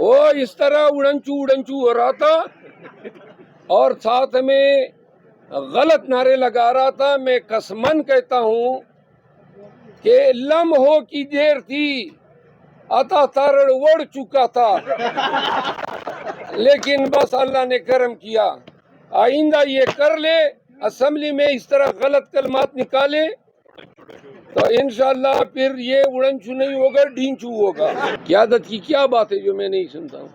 وہ اس طرح اڑنچو ہو رہا تھا اور ساتھ میں غلط نعرے لگا رہا تھا. میں قسمن کہتا ہوں کہ لمحوں کی دیر تھی, عطا تارڑ اڑ چکا تھا, لیکن بس اللہ نے کرم کیا. آئندہ یہ کر لے, اسمبلی میں اس طرح غلط کلمات نکالے تو انشاءاللہ پھر یہ اڑنچو نہیں ہوگا, ڈینچو ہوگا. قیادت کی کیا بات ہے جو میں نہیں سنتا ہوں؟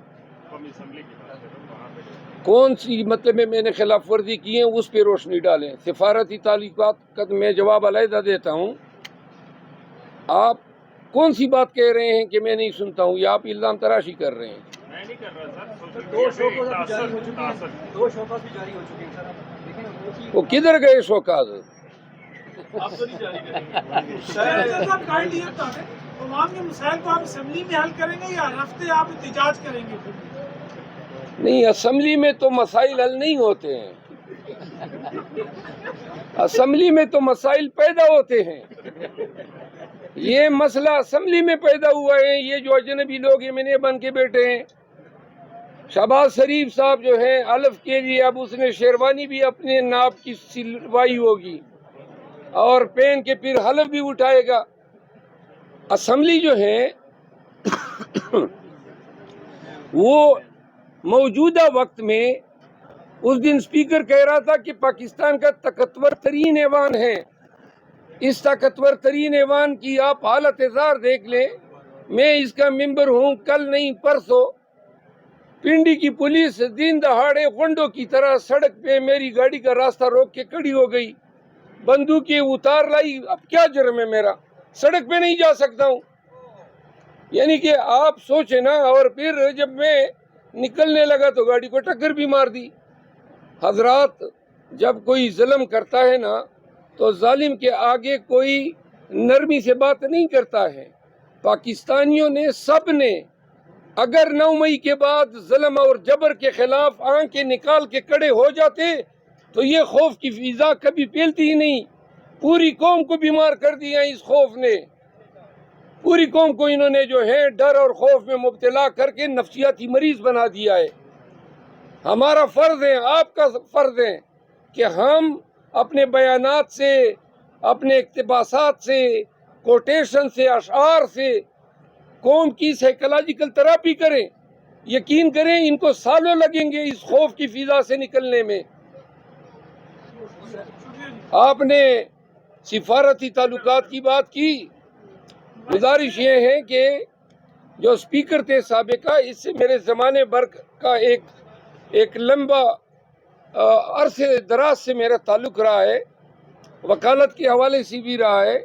کون سی مطلب میں نے خلاف ورزی کی ہے اس پہ روشنی ڈالیں. سفارتی تعلقات کا میں جواب علیحدہ دیتا ہوں. آپ کون سی بات کہہ رہے ہیں کہ میں نہیں سنتا ہوں, یا آپ الزام تراشی کر رہے ہیں؟ میں نہیں کر رہا سر. دو شوکاز بھی جاری ہو چکے ہیں سر. وہ کدھر گئے شوکاز؟ آپ تو نہیں جاری کریں گے. عوام کے مسائل کو آپ اسمبلی میں حل کریں گے یا ہفتے آپ احتجاج کریں گے؟ نہیں, اسمبلی میں تو مسائل حل نہیں ہوتے ہیں. اسمبلی میں تو مسائل پیدا ہوتے ہیں. یہ مسئلہ اسمبلی میں پیدا ہوا ہے. یہ جو اجنبی لوگ MNA بن کے بیٹھے ہیں, شہباز شریف صاحب جو ہیں حلف کے لیے اب اس نے شیروانی بھی اپنے ناپ کی سلوائی ہوگی اور پہن کے پھر حلف بھی اٹھائے گا. اسمبلی جو ہے وہ موجودہ وقت میں, اس دن اسپیکر کہہ رہا تھا کہ پاکستان کا طاقتور ترین ایوان ہے. اس طاقتور ترین ایوان کی آپ حالت زار دیکھ لیں. میں اس کا ممبر ہوں, کل نہیں پرسوں پنڈی کی پولیس دن دہاڑے غنڈوں کی طرح سڑک پہ میری گاڑی کا راستہ روک کے کھڑی ہو گئی, بندوقیں اتار لائی. اب کیا جرم ہے میرا, سڑک پہ نہیں جا سکتا ہوں؟ یعنی کہ آپ سوچیں نا. اور پھر جب میں نکلنے لگا تو گاڑی کو ٹکر بھی مار دی. حضرات, جب کوئی ظلم کرتا ہے نا تو ظالم کے آگے کوئی نرمی سے بات نہیں کرتا ہے. پاکستانیوں نے سب نے اگر 9 مئی کے بعد ظلم اور جبر کے خلاف آنکھیں نکال کے کھڑے ہو جاتے تو یہ خوف کی فضا کبھی پھیلتی ہی نہیں. پوری قوم کو بیمار کر دیا اس خوف نے. پوری قوم کو انہوں نے جو ہے ڈر اور خوف میں مبتلا کر کے نفسیاتی مریض بنا دیا ہے. ہمارا فرض ہے, آپ کا فرض ہے کہ ہم اپنے بیانات سے, اپنے اقتباسات سے, کوٹیشن سے, اشعار سے قوم کی سائیکولوجیکل تھراپی کریں. یقین کریں ان کو سالوں لگیں گے اس خوف کی فضا سے نکلنے میں. آپ نے سفارتی تعلقات کی بات کی. گزارش یہ ہے کہ جو اسپیکر تھے سابقہ, اس سے میرے زمانے بھر کا ایک لمبا عرصے دراز سے میرا تعلق رہا ہے, وکالت کے حوالے سے بھی رہا ہے.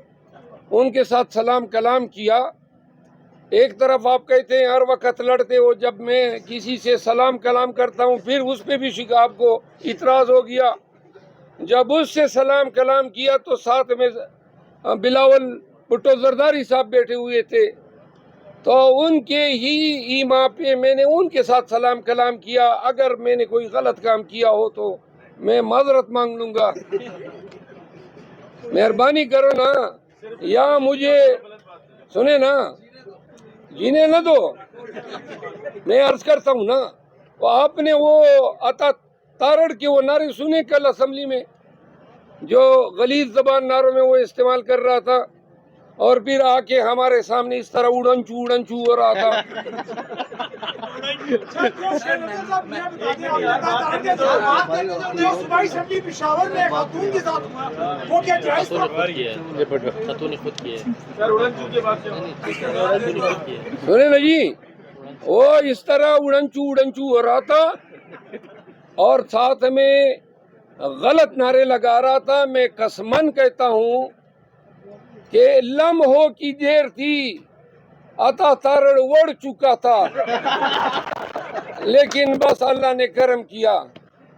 ان کے ساتھ سلام کلام کیا. ایک طرف آپ کہتے ہیں ہر وقت لڑتے ہو, جب میں کسی سے سلام کلام کرتا ہوں پھر اس پہ بھی آپ کو اعتراض ہو گیا. جب اس سے سلام کلام کیا تو ساتھ میں بلاول بھٹو زرداری صاحب بیٹھے ہوئے تھے, تو ان کے ہی ایما پہ میں نے ان کے ساتھ سلام کلام کیا. اگر میں نے کوئی غلط کام کیا ہو تو میں معذرت مانگ لوں گا. مہربانی کرو نا, یا مجھے سنے نا, جینے نہ دو. میں عرض کرتا ہوں نا, آپ نے وہ عطا تارڑ کے وہ نعرے سنے کل اسمبلی میں, جو غلیظ زبان نعروں میں وہ استعمال کر رہا تھا, اور پھر آ کے ہمارے سامنے اس طرح اڑنچو ہو رہا تھا. سنے نا جی, وہ اس طرح اڑنچو ہو رہا تھا اور ساتھ میں غلط نعرے لگا رہا تھا. میں قسمن کہتا ہوں کہ لمحوں کی دیر تھی, عطا تارڑ اڑ چکا تھا, لیکن بس اللہ نے کرم کیا.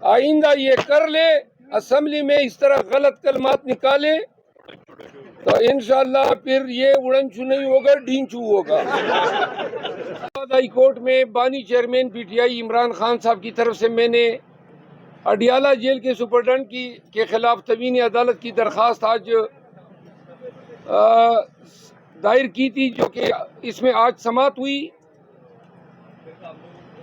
آئندہ یہ کر لے, اسمبلی میں اس طرح غلط کلمات نکالے تو انشاءاللہ پھر یہ اڑنچو نہیں ہوگا, ڈینچو ہوگا. ہائی کورٹ میں بانی چیئرمین PTI عمران خان صاحب کی طرف سے میں نے اڈیالہ جیل کے سپرڈنٹ کے خلاف تبین عدالت کی درخواست آج دائر کی تھی, جو کہ اس میں آج سماعت ہوئی.